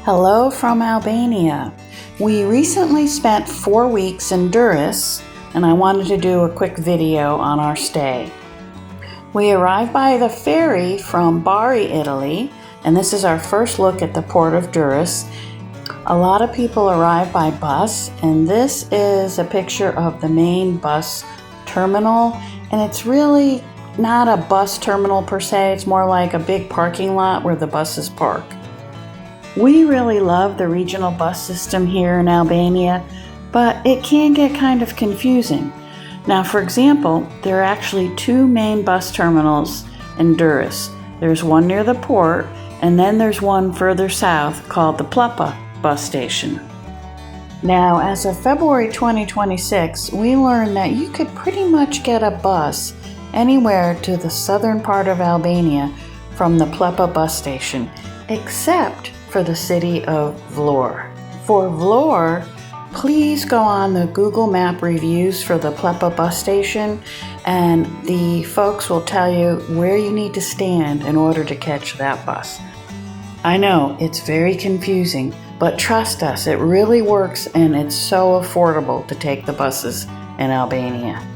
Hello from Albania. We recently spent 4 weeks in Durres, and I wanted to do a quick video on our stay. We arrived by the ferry from Bari, Italy, and this is our first look at the port of Durres. A lot of people arrive by bus, and this is a picture of the main bus terminal, and it's really not a bus terminal per se, it's more like a big parking lot where the buses park. We really love the regional bus system here in Albania, but it can get kind of confusing. Now, for example, there are actually 2 main bus terminals in Durres. There's one near the port, and then there's one further south called the Plapa bus station. Now, as of February 2026, we learned that you could pretty much get a bus anywhere to the southern part of Albania from the Plapa bus station, except for the city of Vlorë. For Vlorë, please go on the Google Map reviews for the Plapa bus station, and the folks will tell you where you need to stand in order to catch that bus. I know, it's very confusing, but trust us, it really works, and it's so affordable to take the buses in Albania.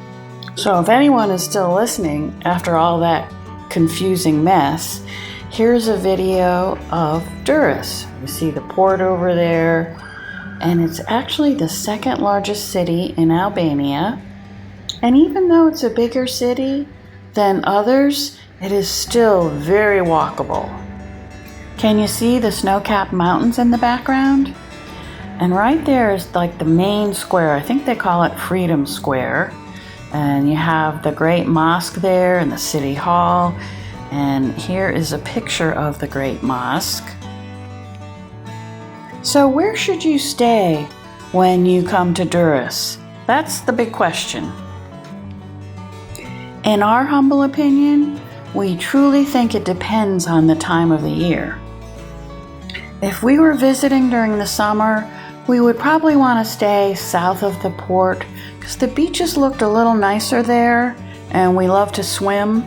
So if anyone is still listening after all that confusing mess, here's a video of Durres. You see the port over there, and it's actually the second largest city in Albania. And even though it's a bigger city than others, it is still very walkable. Can you see the snow-capped mountains in the background? And right there is like the main square. I think they call it Freedom Square. And you have the Great Mosque there and the City Hall. And here is a picture of the Great Mosque. So where should you stay when you come to Durres? That's the big question. In our humble opinion, we truly think it depends on the time of the year. If we were visiting during the summer, we would probably want to stay south of the port because the beaches looked a little nicer there and we love to swim.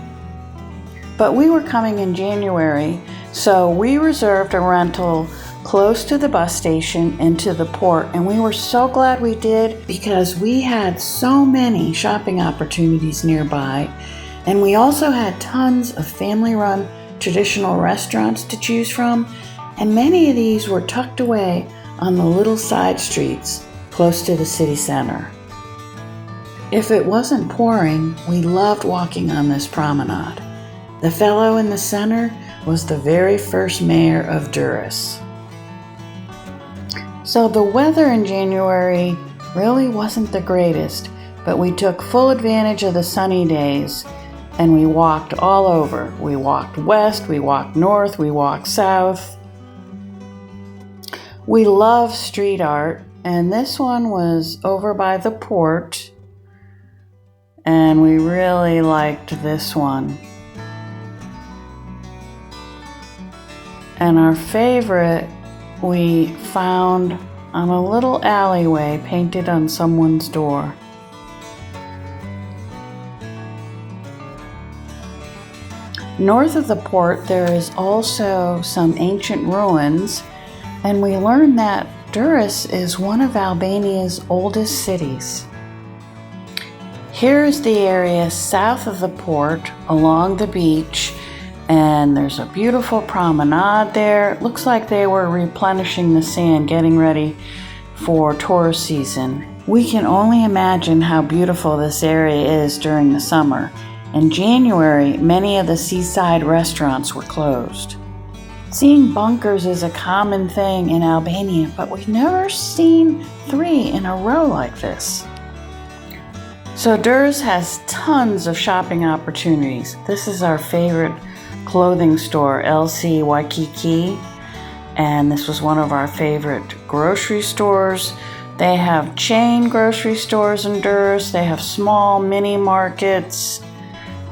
But we were coming in January, so we reserved a rental close to the bus station and to the port, and we were so glad we did because we had so many shopping opportunities nearby, and we also had tons of family-run traditional restaurants to choose from, and many of these were tucked away on the little side streets close to the city center. If it wasn't pouring, we loved walking on this promenade. The fellow in the center was the very first mayor of Durres. So the weather in January really wasn't the greatest, but we took full advantage of the sunny days and we walked all over. We walked west, we walked north, we walked south. We love street art, and this one was over by the port, and we really liked this one. And our favorite we found on a little alleyway painted on someone's door. North of the port, there is also some ancient ruins, and we learned that Durres is one of Albania's oldest cities. Here is the area south of the port along the beach, and there's a beautiful promenade there. It looks like they were replenishing the sand, getting ready for tourist season. We can only imagine how beautiful this area is during the summer. In January, many of the seaside restaurants were closed. Seeing bunkers is a common thing in Albania, but we've never seen 3 in a row like this. So Durres has tons of shopping opportunities. This is our favorite clothing store, LC Waikiki, and this was one of our favorite grocery stores. They have chain grocery stores in Durres. They have small mini markets,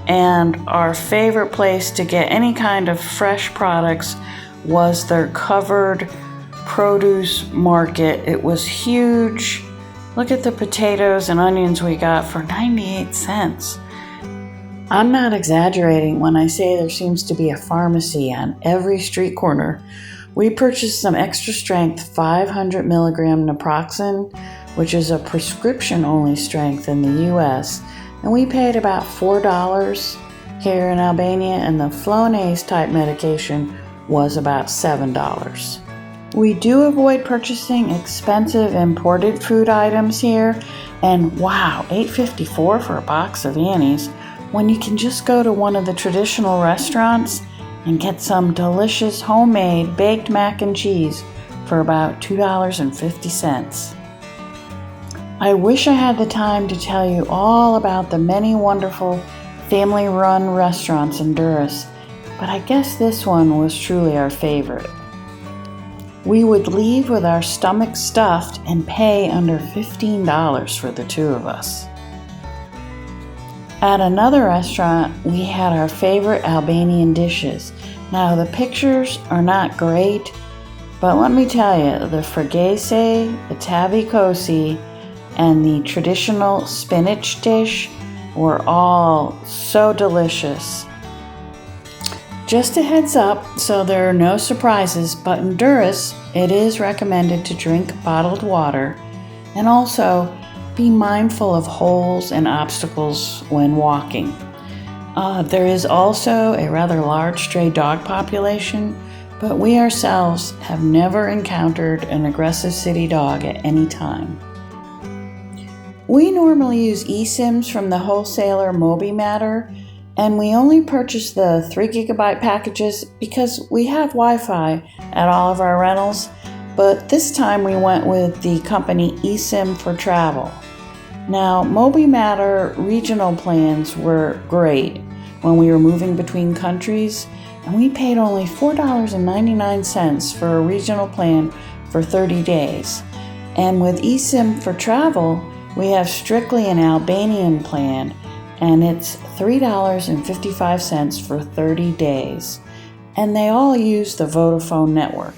and our favorite place to get any kind of fresh products was their covered produce market. It was huge. Look at the potatoes and onions we got for 98 cents. I'm not exaggerating when I say there seems to be a pharmacy on every street corner We purchased some extra strength 500 milligram naproxen, which is a prescription only strength in the US, and we paid about $4 here in Albania, and the Flonase type medication was about $7. We do avoid purchasing expensive imported food items here, and wow, $8.54 for a box of Annie's when you can just go to one of the traditional restaurants and get some delicious homemade baked mac and cheese for about $2.50. I wish I had the time to tell you all about the many wonderful family-run restaurants in Durres, but I guess this one was truly our favorite. We would leave with our stomachs stuffed and pay under $15 for the two of us. At another restaurant, we had our favorite Albanian dishes. Now, the pictures are not great, but let me tell you, the fragese, the tavi kosi, and the traditional spinach dish were all so delicious. Just a heads up, so there are no surprises, but in Durres, it is recommended to drink bottled water and also be mindful of holes and obstacles when walking. There is also a rather large stray dog population, but we ourselves have never encountered an aggressive city dog at any time. We normally use eSIMs from the wholesaler MobiMatter, and we only purchase the 3 gigabyte packages because we have Wi-Fi at all of our rentals, but this time we went with the company eSIM for Travel. Now, MobiMatter regional plans were great when we were moving between countries, and we paid only $4.99 for a regional plan for 30 days. And with eSIM for Travel, we have strictly an Albanian plan, and it's $3.55 for 30 days. And they all use the Vodafone network.